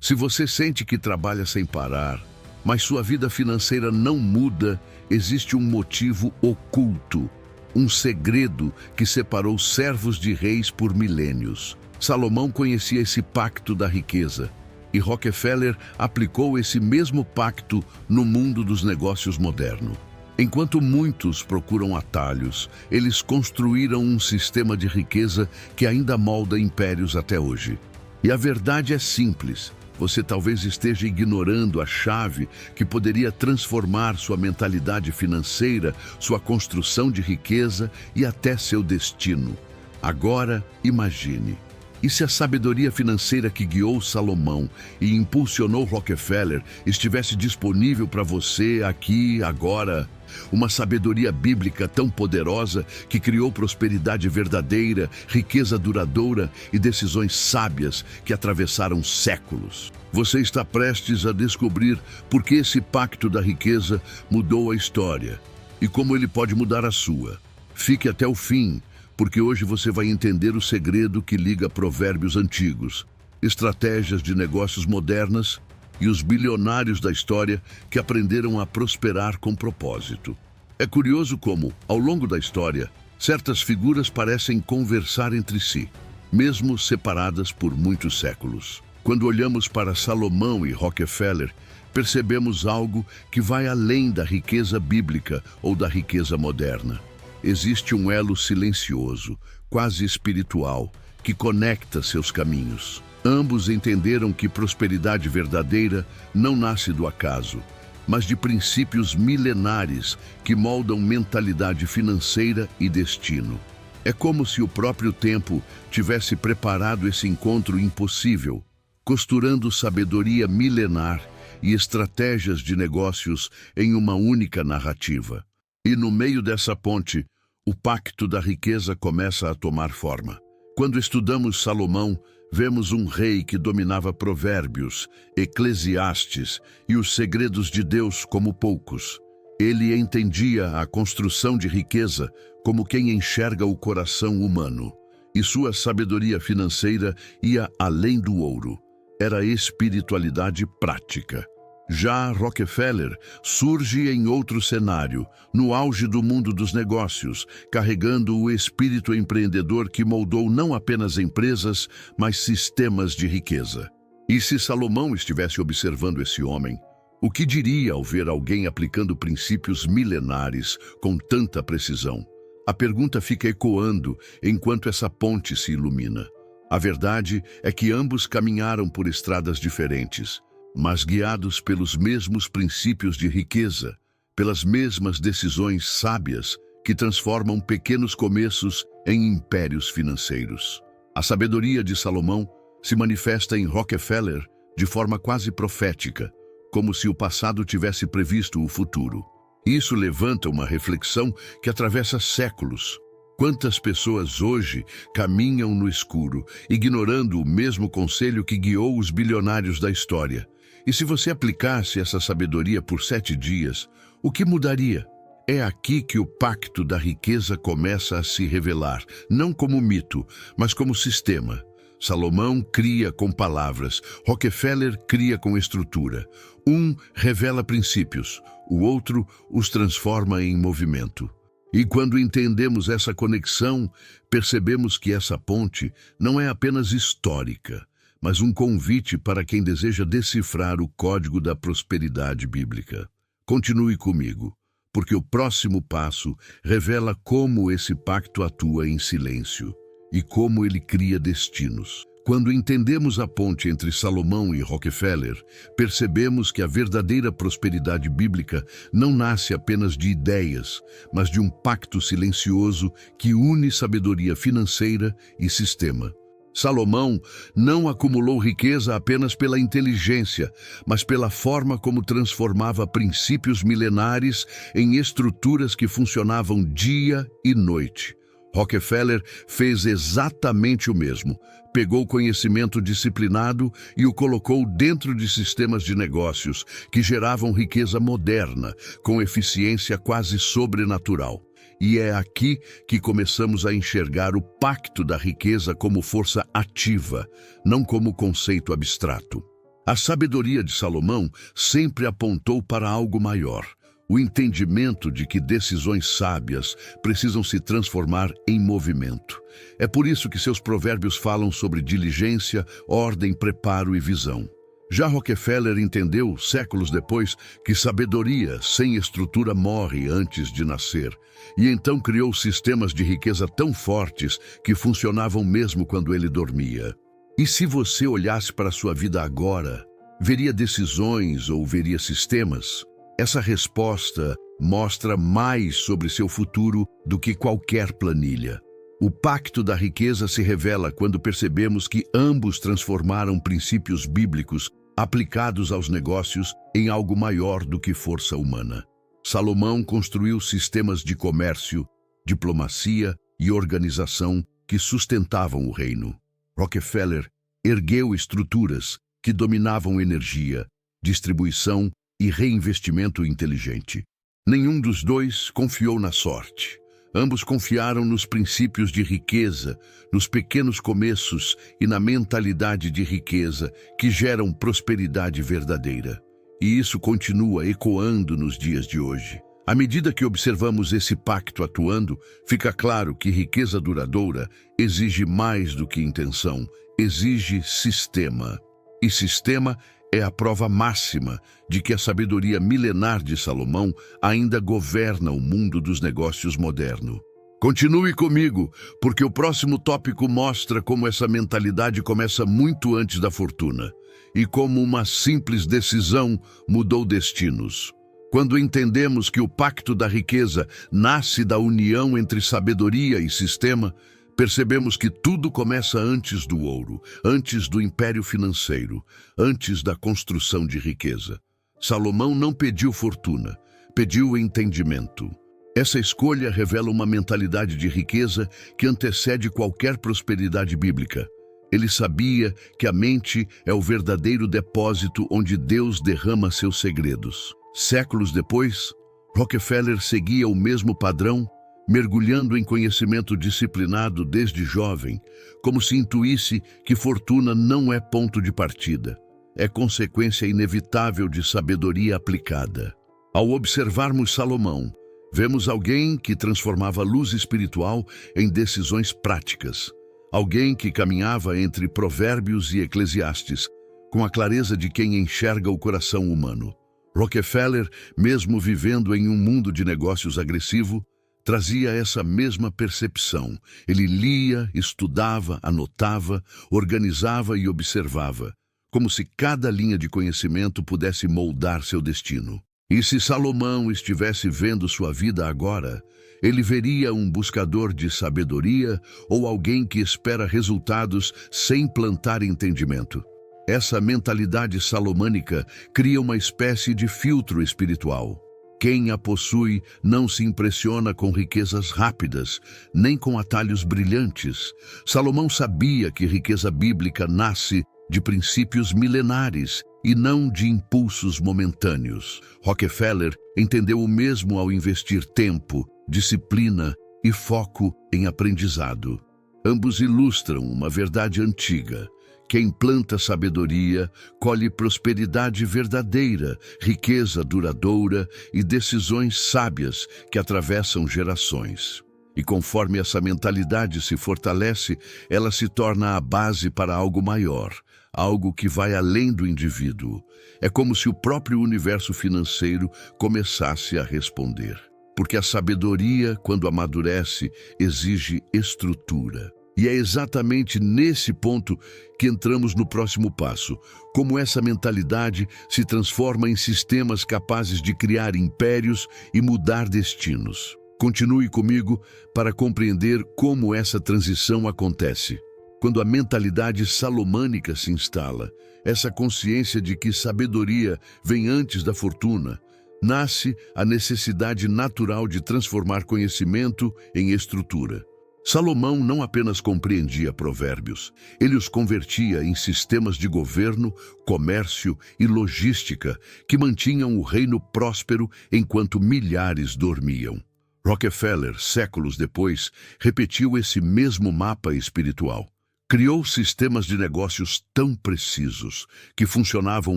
Se você sente que trabalha sem parar, mas sua vida financeira não muda, existe um motivo oculto, um segredo que separou servos de reis por milênios. Salomão conhecia esse pacto da riqueza, e Rockefeller aplicou esse mesmo pacto no mundo dos negócios moderno. Enquanto muitos procuram atalhos, eles construíram um sistema de riqueza que ainda molda impérios até hoje. E a verdade é simples. Você talvez esteja ignorando a chave que poderia transformar sua mentalidade financeira, sua construção de riqueza e até seu destino. Agora, imagine. E se a sabedoria financeira que guiou Salomão e impulsionou Rockefeller estivesse disponível para você aqui, agora? Uma sabedoria bíblica tão poderosa que criou prosperidade verdadeira, riqueza duradoura e decisões sábias que atravessaram séculos. Você está prestes a descobrir por que esse pacto da riqueza mudou a história e como ele pode mudar a sua. Fique até o fim, porque hoje você vai entender o segredo que liga provérbios antigos, estratégias de negócios modernas e os bilionários da história que aprenderam a prosperar com propósito. É curioso como, ao longo da história, certas figuras parecem conversar entre si, mesmo separadas por muitos séculos. Quando olhamos para Salomão e Rockefeller, percebemos algo que vai além da riqueza bíblica ou da riqueza moderna. Existe um elo silencioso, quase espiritual, que conecta seus caminhos. Ambos entenderam que prosperidade verdadeira não nasce do acaso, mas de princípios milenares que moldam mentalidade financeira e destino. É como se o próprio tempo tivesse preparado esse encontro impossível, costurando sabedoria milenar e estratégias de negócios em uma única narrativa. E no meio dessa ponte, o pacto da riqueza começa a tomar forma. Quando estudamos Salomão, vemos um rei que dominava Provérbios, Eclesiastes e os segredos de Deus como poucos. Ele entendia a construção de riqueza como quem enxerga o coração humano, e sua sabedoria financeira ia além do ouro. Era espiritualidade prática. Já Rockefeller surge em outro cenário, no auge do mundo dos negócios, carregando o espírito empreendedor que moldou não apenas empresas, mas sistemas de riqueza. E se Salomão estivesse observando esse homem, o que diria ao ver alguém aplicando princípios milenares com tanta precisão? A pergunta fica ecoando enquanto essa ponte se ilumina. A verdade é que ambos caminharam por estradas diferentes, mas guiados pelos mesmos princípios de riqueza, pelas mesmas decisões sábias que transformam pequenos começos em impérios financeiros. A sabedoria de Salomão se manifesta em Rockefeller de forma quase profética, como se o passado tivesse previsto o futuro. Isso levanta uma reflexão que atravessa séculos. Quantas pessoas hoje caminham no escuro, ignorando o mesmo conselho que guiou os bilionários da história? E se você aplicasse essa sabedoria por 7 dias, o que mudaria? É aqui que o pacto da riqueza começa a se revelar, não como mito, mas como sistema. Salomão cria com palavras, Rockefeller cria com estrutura. Um revela princípios, o outro os transforma em movimento. E quando entendemos essa conexão, percebemos que essa ponte não é apenas histórica, mas um convite para quem deseja decifrar o código da prosperidade bíblica. Continue comigo, porque o próximo passo revela como esse pacto atua em silêncio e como ele cria destinos. Quando entendemos a ponte entre Salomão e Rockefeller, percebemos que a verdadeira prosperidade bíblica não nasce apenas de ideias, mas de um pacto silencioso que une sabedoria financeira e sistema. Salomão não acumulou riqueza apenas pela inteligência, mas pela forma como transformava princípios milenares em estruturas que funcionavam dia e noite. Rockefeller fez exatamente o mesmo. Pegou conhecimento disciplinado e o colocou dentro de sistemas de negócios que geravam riqueza moderna, com eficiência quase sobrenatural. E é aqui que começamos a enxergar o pacto da riqueza como força ativa, não como conceito abstrato. A sabedoria de Salomão sempre apontou para algo maior, o entendimento de que decisões sábias precisam se transformar em movimento. É por isso que seus provérbios falam sobre diligência, ordem, preparo e visão. Já Rockefeller entendeu, séculos depois, que sabedoria sem estrutura morre antes de nascer, e então criou sistemas de riqueza tão fortes que funcionavam mesmo quando ele dormia. E se você olhasse para a sua vida agora, veria decisões ou veria sistemas? Essa resposta mostra mais sobre seu futuro do que qualquer planilha. O pacto da riqueza se revela quando percebemos que ambos transformaram princípios bíblicos aplicados aos negócios em algo maior do que força humana. Salomão construiu sistemas de comércio, diplomacia e organização que sustentavam o reino. Rockefeller ergueu estruturas que dominavam energia, distribuição e reinvestimento inteligente. Nenhum dos dois confiou na sorte. Ambos confiaram nos princípios de riqueza, nos pequenos começos e na mentalidade de riqueza que geram prosperidade verdadeira. E isso continua ecoando nos dias de hoje. À medida que observamos esse pacto atuando, fica claro que riqueza duradoura exige mais do que intenção, exige sistema. E sistema é a prova máxima de que a sabedoria milenar de Salomão ainda governa o mundo dos negócios moderno. Continue comigo, porque o próximo tópico mostra como essa mentalidade começa muito antes da fortuna e como uma simples decisão mudou destinos. Quando entendemos que o pacto da riqueza nasce da união entre sabedoria e sistema, percebemos que tudo começa antes do ouro, antes do império financeiro, antes da construção de riqueza. Salomão não pediu fortuna, pediu entendimento. Essa escolha revela uma mentalidade de riqueza que antecede qualquer prosperidade bíblica. Ele sabia que a mente é o verdadeiro depósito onde Deus derrama seus segredos. Séculos depois, Rockefeller seguia o mesmo padrão, mergulhando em conhecimento disciplinado desde jovem, como se intuísse que fortuna não é ponto de partida, é consequência inevitável de sabedoria aplicada. Ao observarmos Salomão, vemos alguém que transformava a luz espiritual em decisões práticas, alguém que caminhava entre Provérbios e Eclesiastes, com a clareza de quem enxerga o coração humano. Rockefeller, mesmo vivendo em um mundo de negócios agressivo, trazia essa mesma percepção. Ele lia, estudava, anotava, organizava e observava, como se cada linha de conhecimento pudesse moldar seu destino. E se Salomão estivesse vendo sua vida agora, ele veria um buscador de sabedoria ou alguém que espera resultados sem plantar entendimento. Essa mentalidade salomânica cria uma espécie de filtro espiritual. Quem a possui não se impressiona com riquezas rápidas, nem com atalhos brilhantes. Salomão sabia que riqueza bíblica nasce de princípios milenares e não de impulsos momentâneos. Rockefeller entendeu o mesmo ao investir tempo, disciplina e foco em aprendizado. Ambos ilustram uma verdade antiga. Quem planta sabedoria, colhe prosperidade verdadeira, riqueza duradoura e decisões sábias que atravessam gerações. E conforme essa mentalidade se fortalece, ela se torna a base para algo maior, algo que vai além do indivíduo. É como se o próprio universo financeiro começasse a responder. Porque a sabedoria, quando amadurece, exige estrutura. E é exatamente nesse ponto que entramos no próximo passo, como essa mentalidade se transforma em sistemas capazes de criar impérios e mudar destinos. Continue comigo para compreender como essa transição acontece. Quando a mentalidade salomânica se instala, essa consciência de que sabedoria vem antes da fortuna, nasce a necessidade natural de transformar conhecimento em estrutura. Salomão não apenas compreendia provérbios, ele os convertia em sistemas de governo, comércio e logística que mantinham o reino próspero enquanto milhares dormiam. Rockefeller, séculos depois, repetiu esse mesmo mapa espiritual. Criou sistemas de negócios tão precisos que funcionavam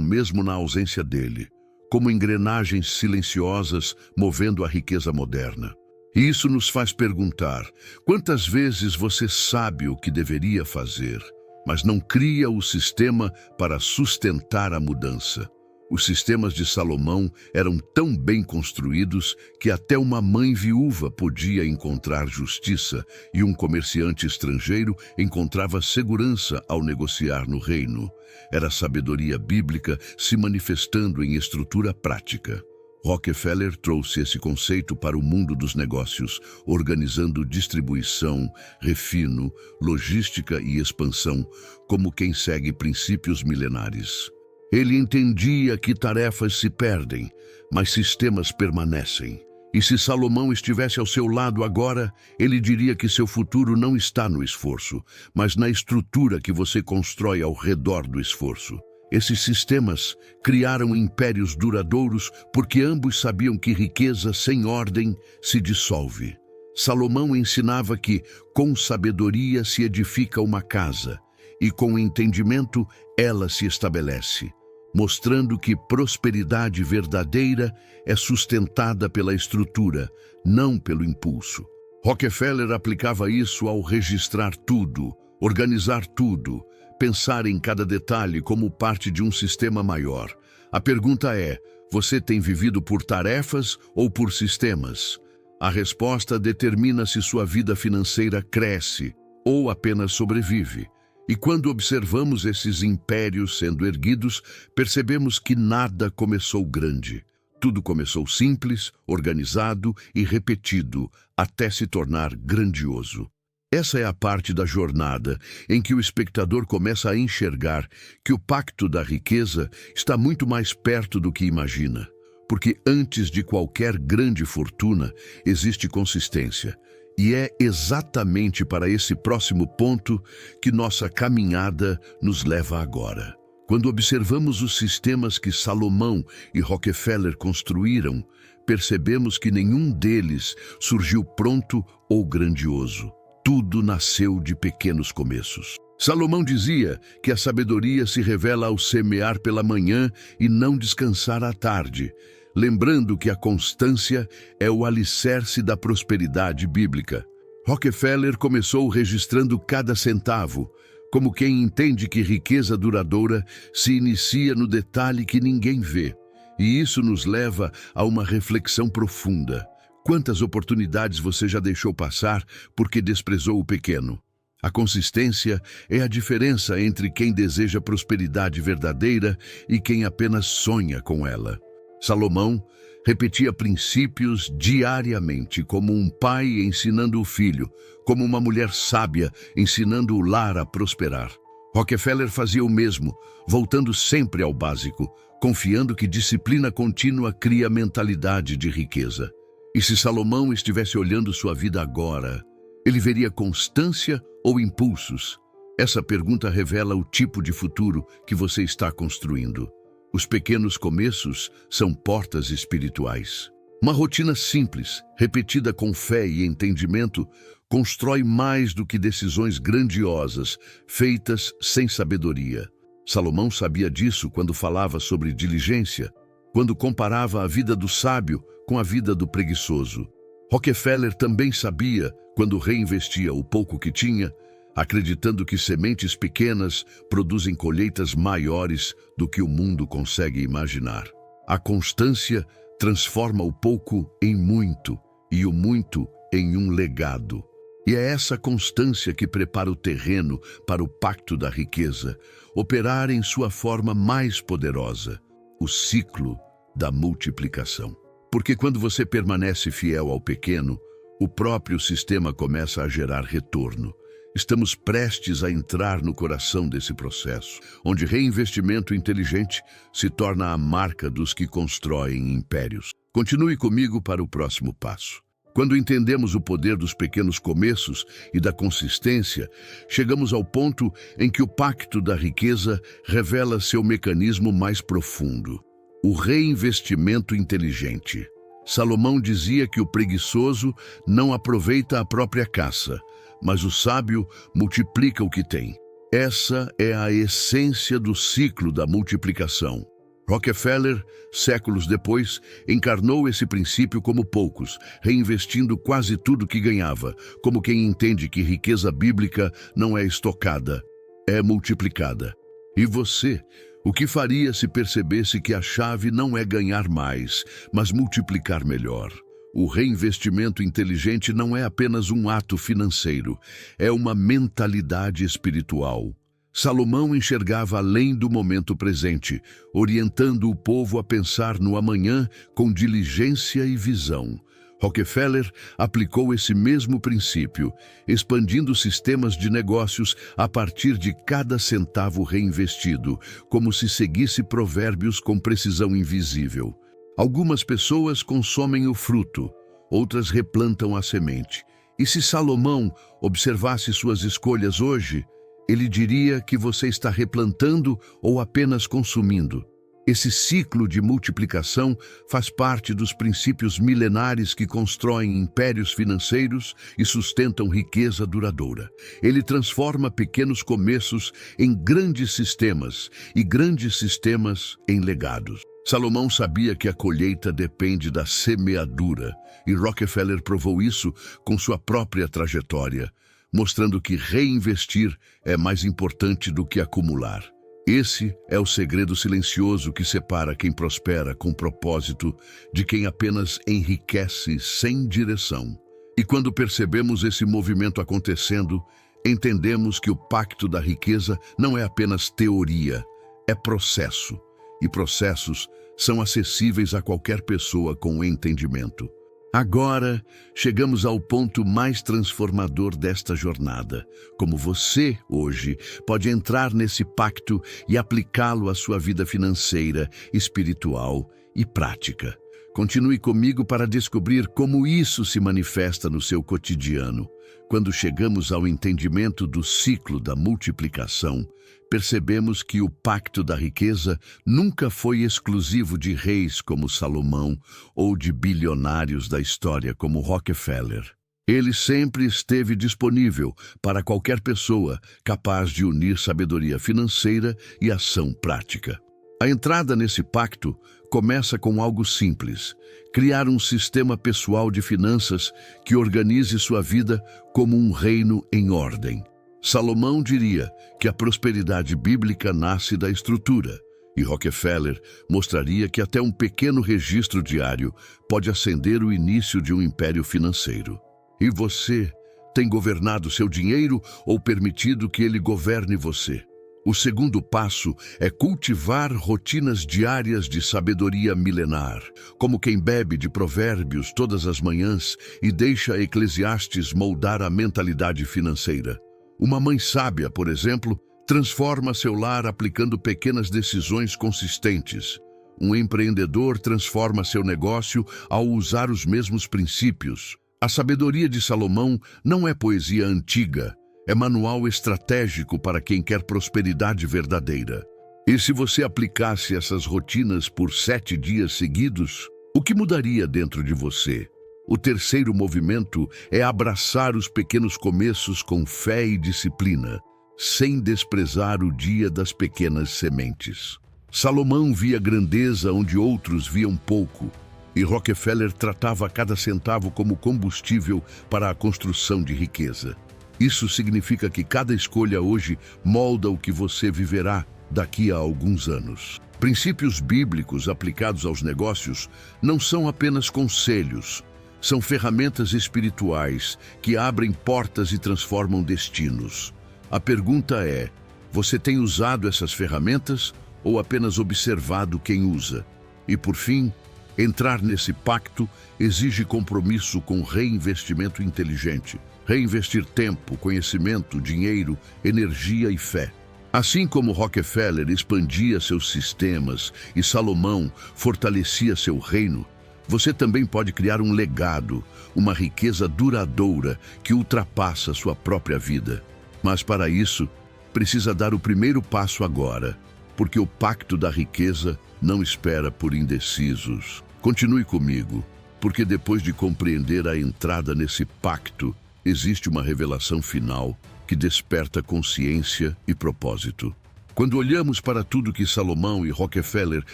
mesmo na ausência dele, como engrenagens silenciosas movendo a riqueza moderna. E isso nos faz perguntar: quantas vezes você sabe o que deveria fazer, mas não cria o sistema para sustentar a mudança? Os sistemas de Salomão eram tão bem construídos que até uma mãe viúva podia encontrar justiça e um comerciante estrangeiro encontrava segurança ao negociar no reino. Era sabedoria bíblica se manifestando em estrutura prática. Rockefeller trouxe esse conceito para o mundo dos negócios, organizando distribuição, refino, logística e expansão, como quem segue princípios milenares. Ele entendia que tarefas se perdem, mas sistemas permanecem. E se Salomão estivesse ao seu lado agora, ele diria que seu futuro não está no esforço, mas na estrutura que você constrói ao redor do esforço. Esses sistemas criaram impérios duradouros porque ambos sabiam que riqueza sem ordem se dissolve. Salomão ensinava que, com sabedoria se edifica uma casa, e com entendimento ela se estabelece, mostrando que prosperidade verdadeira é sustentada pela estrutura, não pelo impulso. Rockefeller aplicava isso ao registrar tudo, organizar tudo, pensar em cada detalhe como parte de um sistema maior. A pergunta é: você tem vivido por tarefas ou por sistemas? A resposta determina se sua vida financeira cresce ou apenas sobrevive. E quando observamos esses impérios sendo erguidos, percebemos que nada começou grande. Tudo começou simples, organizado e repetido, até se tornar grandioso. Essa é a parte da jornada em que o espectador começa a enxergar que o pacto da riqueza está muito mais perto do que imagina. Porque antes de qualquer grande fortuna, existe consistência. E é exatamente para esse próximo ponto que nossa caminhada nos leva agora. Quando observamos os sistemas que Salomão e Rockefeller construíram, percebemos que nenhum deles surgiu pronto ou grandioso. Tudo nasceu de pequenos começos. Salomão dizia que a sabedoria se revela ao semear pela manhã e não descansar à tarde, lembrando que a constância é o alicerce da prosperidade bíblica. Rockefeller começou registrando cada centavo, como quem entende que riqueza duradoura se inicia no detalhe que ninguém vê. E isso nos leva a uma reflexão profunda. Quantas oportunidades você já deixou passar porque desprezou o pequeno? A consistência é a diferença entre quem deseja prosperidade verdadeira e quem apenas sonha com ela. Salomão repetia princípios diariamente, como um pai ensinando o filho, como uma mulher sábia ensinando o lar a prosperar. Rockefeller fazia o mesmo, voltando sempre ao básico, confiando que disciplina contínua cria mentalidade de riqueza. E se Salomão estivesse olhando sua vida agora, ele veria constância ou impulsos? Essa pergunta revela o tipo de futuro que você está construindo. Os pequenos começos são portas espirituais. Uma rotina simples, repetida com fé e entendimento, constrói mais do que decisões grandiosas, feitas sem sabedoria. Salomão sabia disso quando falava sobre diligência, quando comparava a vida do sábio com a vida do preguiçoso. Rockefeller também sabia quando reinvestia o pouco que tinha, acreditando que sementes pequenas produzem colheitas maiores do que o mundo consegue imaginar. A constância transforma o pouco em muito e o muito em um legado. E é essa constância que prepara o terreno para o pacto da riqueza, operar em sua forma mais poderosa, o ciclo da multiplicação. Porque quando você permanece fiel ao pequeno, o próprio sistema começa a gerar retorno. Estamos prestes a entrar no coração desse processo, onde reinvestimento inteligente se torna a marca dos que constroem impérios. Continue comigo para o próximo passo. Quando entendemos o poder dos pequenos começos e da consistência, chegamos ao ponto em que o pacto da riqueza revela seu mecanismo mais profundo: o reinvestimento inteligente. Salomão dizia que o preguiçoso não aproveita a própria caça, mas o sábio multiplica o que tem. Essa é a essência do ciclo da multiplicação. Rockefeller, séculos depois, encarnou esse princípio como poucos, reinvestindo quase tudo que ganhava, como quem entende que riqueza bíblica não é estocada, é multiplicada. E você, o que faria se percebesse que a chave não é ganhar mais, mas multiplicar melhor? O reinvestimento inteligente não é apenas um ato financeiro, é uma mentalidade espiritual. Salomão enxergava além do momento presente, orientando o povo a pensar no amanhã com diligência e visão. Rockefeller aplicou esse mesmo princípio, expandindo sistemas de negócios a partir de cada centavo reinvestido, como se seguisse provérbios com precisão invisível. Algumas pessoas consomem o fruto, outras replantam a semente. E se Salomão observasse suas escolhas hoje, ele diria que você está replantando ou apenas consumindo. Esse ciclo de multiplicação faz parte dos princípios milenares que constroem impérios financeiros e sustentam riqueza duradoura. Ele transforma pequenos começos em grandes sistemas e grandes sistemas em legados. Salomão sabia que a colheita depende da semeadura, e Rockefeller provou isso com sua própria trajetória, mostrando que reinvestir é mais importante do que acumular. Esse é o segredo silencioso que separa quem prospera com propósito de quem apenas enriquece sem direção. E quando percebemos esse movimento acontecendo, entendemos que o pacto da riqueza não é apenas teoria, é processo. E processos são acessíveis a qualquer pessoa com entendimento. Agora, chegamos ao ponto mais transformador desta jornada. Como você, hoje, pode entrar nesse pacto e aplicá-lo à sua vida financeira, espiritual e prática. Continue comigo para descobrir como isso se manifesta no seu cotidiano. Quando chegamos ao entendimento do ciclo da multiplicação, percebemos que o pacto da riqueza nunca foi exclusivo de reis como Salomão ou de bilionários da história como Rockefeller. Ele sempre esteve disponível para qualquer pessoa capaz de unir sabedoria financeira e ação prática. A entrada nesse pacto começa com algo simples: criar um sistema pessoal de finanças que organize sua vida como um reino em ordem. Salomão diria que a prosperidade bíblica nasce da estrutura, e Rockefeller mostraria que até um pequeno registro diário pode acender o início de um império financeiro. E você tem governado seu dinheiro ou permitido que ele governe você? O segundo passo é cultivar rotinas diárias de sabedoria milenar, como quem bebe de provérbios todas as manhãs e deixa Eclesiastes moldar a mentalidade financeira. Uma mãe sábia, por exemplo, transforma seu lar aplicando pequenas decisões consistentes. Um empreendedor transforma seu negócio ao usar os mesmos princípios. A sabedoria de Salomão não é poesia antiga, é manual estratégico para quem quer prosperidade verdadeira. E se você aplicasse essas rotinas por 7 dias seguidos, o que mudaria dentro de você? O terceiro movimento é abraçar os pequenos começos com fé e disciplina, sem desprezar o dia das pequenas sementes. Salomão via grandeza onde outros viam pouco, e Rockefeller tratava cada centavo como combustível para a construção de riqueza. Isso significa que cada escolha hoje molda o que você viverá daqui a alguns anos. Princípios bíblicos aplicados aos negócios não são apenas conselhos, são ferramentas espirituais que abrem portas e transformam destinos. A pergunta é: você tem usado essas ferramentas ou apenas observado quem usa? E por fim, entrar nesse pacto exige compromisso com reinvestimento inteligente. Reinvestir tempo, conhecimento, dinheiro, energia e fé. Assim como Rockefeller expandia seus sistemas e Salomão fortalecia seu reino, você também pode criar um legado, uma riqueza duradoura que ultrapassa sua própria vida. Mas para isso, precisa dar o primeiro passo agora, porque o pacto da riqueza não espera por indecisos. Continue comigo, porque depois de compreender a entrada nesse pacto, existe uma revelação final que desperta consciência e propósito. Quando olhamos para tudo que Salomão e Rockefeller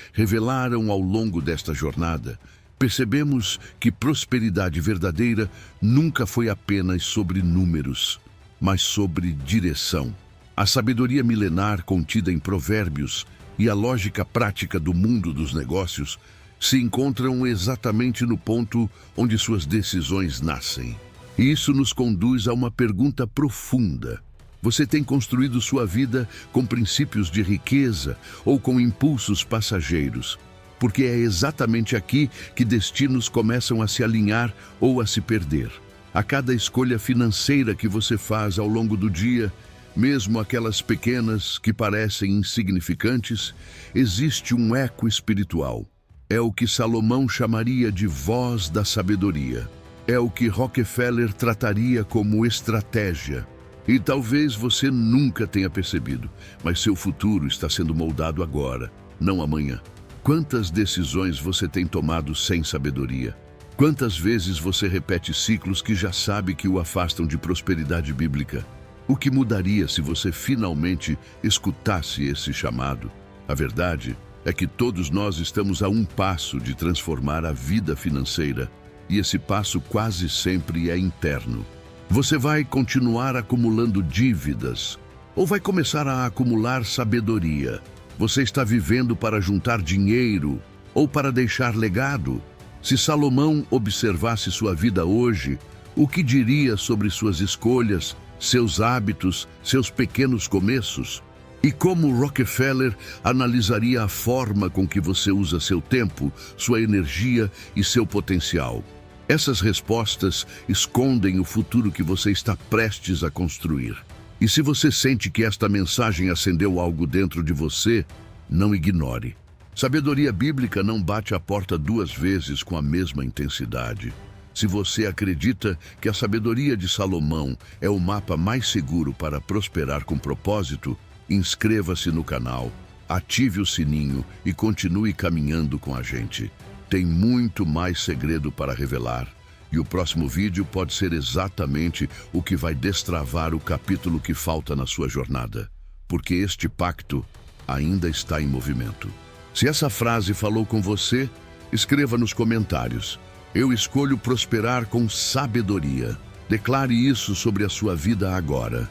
revelaram ao longo desta jornada, percebemos que prosperidade verdadeira nunca foi apenas sobre números, mas sobre direção. A sabedoria milenar contida em Provérbios e a lógica prática do mundo dos negócios se encontram exatamente no ponto onde suas decisões nascem. E isso nos conduz a uma pergunta profunda. Você tem construído sua vida com princípios de riqueza ou com impulsos passageiros? Porque é exatamente aqui que destinos começam a se alinhar ou a se perder. A cada escolha financeira que você faz ao longo do dia, mesmo aquelas pequenas que parecem insignificantes, existe um eco espiritual. É o que Salomão chamaria de voz da sabedoria. É o que Rockefeller trataria como estratégia. E talvez você nunca tenha percebido, mas seu futuro está sendo moldado agora, não amanhã. Quantas decisões você tem tomado sem sabedoria? Quantas vezes você repete ciclos que já sabe que o afastam de prosperidade bíblica? O que mudaria se você finalmente escutasse esse chamado? A verdade é que todos nós estamos a um passo de transformar a vida financeira, e esse passo quase sempre é interno. Você vai continuar acumulando dívidas ou vai começar a acumular sabedoria? Você está vivendo para juntar dinheiro ou para deixar legado? Se Salomão observasse sua vida hoje, o que diria sobre suas escolhas, seus hábitos, seus pequenos começos? E como Rockefeller analisaria a forma com que você usa seu tempo, sua energia e seu potencial? Essas respostas escondem o futuro que você está prestes a construir. E se você sente que esta mensagem acendeu algo dentro de você, não ignore. Sabedoria bíblica não bate a porta duas vezes com a mesma intensidade. Se você acredita que a sabedoria de Salomão é o mapa mais seguro para prosperar com propósito, inscreva-se no canal, ative o sininho e continue caminhando com a gente. Tem muito mais segredo para revelar, e o próximo vídeo pode ser exatamente o que vai destravar o capítulo que falta na sua jornada, porque este pacto ainda está em movimento. Se essa frase falou com você, escreva nos comentários: eu escolho prosperar com sabedoria. Declare isso sobre a sua vida agora.